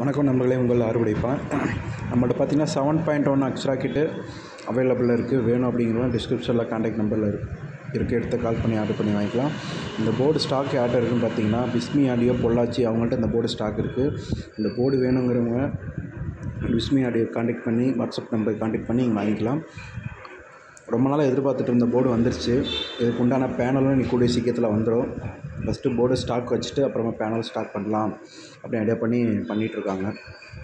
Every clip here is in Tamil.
வணக்கம் நண்பர்களே, உங்கள் ஆறுபடைப்பான். நம்மள்ட்ட பார்த்தீங்கன்னா 7.1 அக்ஸ்ட்ரா கிட்டு அவைலபிளாக இருக்குது. வேணும் அப்படிங்கிறவங்க டிஸ்கிரிப்ஷனில் கான்டாக்ட் நம்பரில் இருக்குது, எடுத்து கால் பண்ணி ஆர்டர் பண்ணி வாங்கிக்கலாம். இந்த போர்டு ஸ்டாக் யார்கிட்ட இருக்குதுன்னு பார்த்தீங்கன்னா பிஸ்மி ஆடியோ பொள்ளாச்சி அவங்கள்ட்ட இந்த போர்டு ஸ்டாக் இருக்குது. இந்த போர்டு வேணுங்கிறவங்க பிஸ்மி ஆடியோ கான்டாக்ட் பண்ணி வாட்ஸ்அப் நம்பருக்கு கான்டாக்ட் பண்ணி இங்கே வாங்கிக்கலாம். ரொம்ப நாளாக எதிர்பார்த்துட்டு இருந்த போர்டு வந்துருச்சு. இதுக்கு உண்டான பேனலும் இன்னைக்கு கூடிய சீக்கிரத்தில் வந்துடும். ஃபஸ்ட்டு போர்டு ஸ்டாக் வச்சுட்டு அப்புறமா பேனல் ஸ்டார்ட் பண்ணலாம் அப்படி ஐடியா பண்ணிகிட்ருக்காங்க.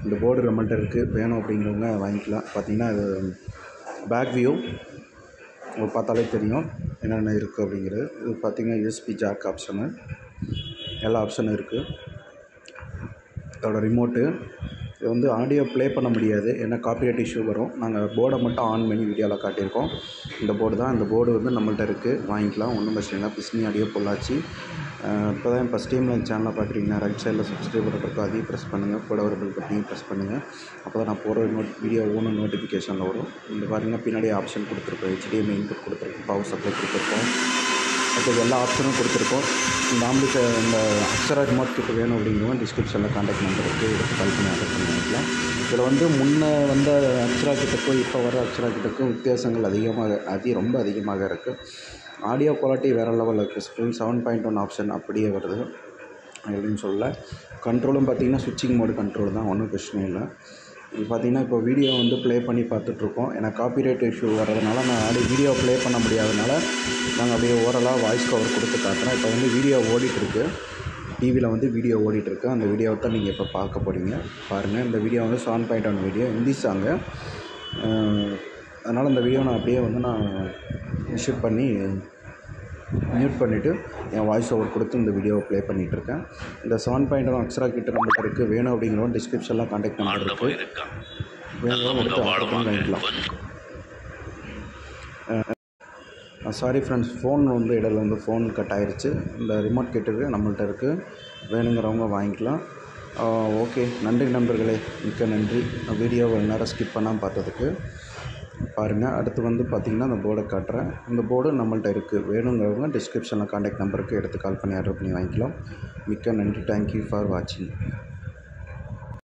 இந்த போர்டு நம்மள்ட்ட இருக்குது, வேணும் அப்படிங்கிறவங்க வாங்கிக்கலாம். பார்த்திங்கன்னா இது பேக் வியூ உங்களுக்கு பார்த்தாலே தெரியும் என்னென்ன இருக்குது அப்படிங்கிறது. இது பார்த்திங்கன்னா யூஎஸ்பி ஜாக் ஆப்ஷனு, எல்லா ஆப்ஷனும் இருக்குது. இதோட ரிமோட்டு இது வந்து ஆடியோ ப்ளே பண்ண முடியாது, ஏன்னா காப்பிரைட் இஷ்யூ வரும். நாங்கள் போர்டை மட்டும் ஆன் பண்ணி வீடியோவில் காட்டியிருக்கோம். இந்த போர்டு தான், இந்த போர்டு வந்து நம்மள்ட்ட இருக்குது, வாங்கிக்கலாம். ஒன்றும் பிரச்சனை இல்லை. பிஸ்மி ஆடியோ பொள்ளாச்சி. இப்போ தான் ஃபஸ்ட் டைமில் இந்த சேனலை பார்க்குறீங்கன்னா ரைட் சைடில் சப்ஸ்கிரைப் இருக்கும், அதையும் ப்ரெஸ் பண்ணுங்கள். கூட ஒரு பெல் பட்டனையும் ப்ரெஸ் பண்ணுங்கள். அப்போ தான் நான் போகிற வீடியோ ஒன்று நோட்டிஃபிகேஷனில் வரும். இந்த பாருங்கள், பின்னாடி ஆப்ஷன் கொடுத்துருக்கோம். HDMI இன்புட் கொடுத்துருக்கோம், பவர் சப்ளை கொடுத்துருக்கோம். அடுத்தது எல்லா ஆப்ஷனும் கொடுத்துருக்கோம். இந்த இந்த அக்ஸ்ட்ரா ரிமோட் கிட்ட வேணும் அப்படிங்கிறவங்க டிஸ்கிரிப்ஷனில் கான்டாக்ட் நம்பர் இருக்குது, எடுத்து கால் பண்ணி ஆர்டர் பண்ணி வாங்கிக்கலாம். இதில் வந்து முன்னே வந்த அக்ஸ்ட்ரா கிட்டக்கும் இப்போ வர அக்ஸ்ட்ரா கிட்டக்கும் வித்தியாசங்கள் ரொம்ப அதிகமாக இருக்குது. ஆடியோ குவாலிட்டி வேறு லெவலில் இருக்குது. ஸ்க்ரீன் 7.1 ஆப்ஷன் அப்படியே வருது அப்படின்னு சொல்ல. கண்ட்ரோலும் பார்த்திங்கன்னா ஸ்விட்சிங் மோடு கண்ட்ரோல் தான், ஒன்றும் பிரச்சனை இல்லை. இது பார்த்திங்கன்னா இப்போ வீடியோ வந்து ப்ளே பண்ணி பார்த்துட்ருக்கோம். ஏன்னா காப்பிரைட் இஷ்யூ வர்றதுனால நான் வீடியோ ப்ளே பண்ண முடியாதனால நாங்கள் அப்படியே ஓரலாக வாய்ஸ் கவர் கொடுத்து காட்டுறேன். இப்போ வந்து வீடியோ ஓடிட்டுருக்கு, டிவியில் வந்து வீடியோ ஓடிட்டுருக்கு. அந்த வீடியோவை தான் நீங்கள் இப்போ பார்க்க போகிறீங்க. பாருங்கள், இந்த வீடியோ வந்து 7.1 வீடியோ, ஹிந்தி சாங்கு. அதனால் இந்த வீடியோ நான் அப்படியே வந்து நான் ஷிஃப்ட் பண்ணி மியூட் பண்ணிவிட்டு என் வாய்ஸ் ஓவர் கொடுத்து இந்த வீடியோவை ப்ளே பண்ணிகிட்ருக்கேன். இந்த 7.1 அக்ஸ்ட்ரா கிட்ட நம்மளுக்கு இருக்குது, வேணும் அப்படிங்கிறவங்க டிஸ்கிரிப்ஷனில் கான்டாக்ட் நம்பர் இருக்குது, வேணும் எடுத்து ஆர்டர் பண்ணி வாங்கிக்கலாம். சாரி ஃப்ரெண்ட்ஸ், ஃபோன் வந்து இடையில வந்து ஃபோன் கட் ஆகிருச்சு. இந்த ரிமோட் கிட்டுக்கு நம்மள்ட்ட இருக்குது, வேணுங்கிறவங்க வாங்கிக்கலாம். ஓகே, நன்றி நண்பர்களே, மிக்க நன்றி. வீடியோவை நேரம் ஸ்கிப் பண்ணாமல் பார்த்ததுக்கு. பாருங்கள், அடுத்து வந்து பார்த்திங்கன்னா இந்த போர்டை காட்டுறேன். இந்த போர்டு நம்மள்ட்ட இருக்குது, வேணுங்கிறவங்க டிஸ்கிரிப்ஷனில் கான்டாக்ட் நம்பருக்கு எடுத்து கால் பண்ணி ஆர்டர் பண்ணி வாங்கிக்கலாம். மிக்க நன்றி. தேங்க்யூ ஃபார் வாட்சிங்.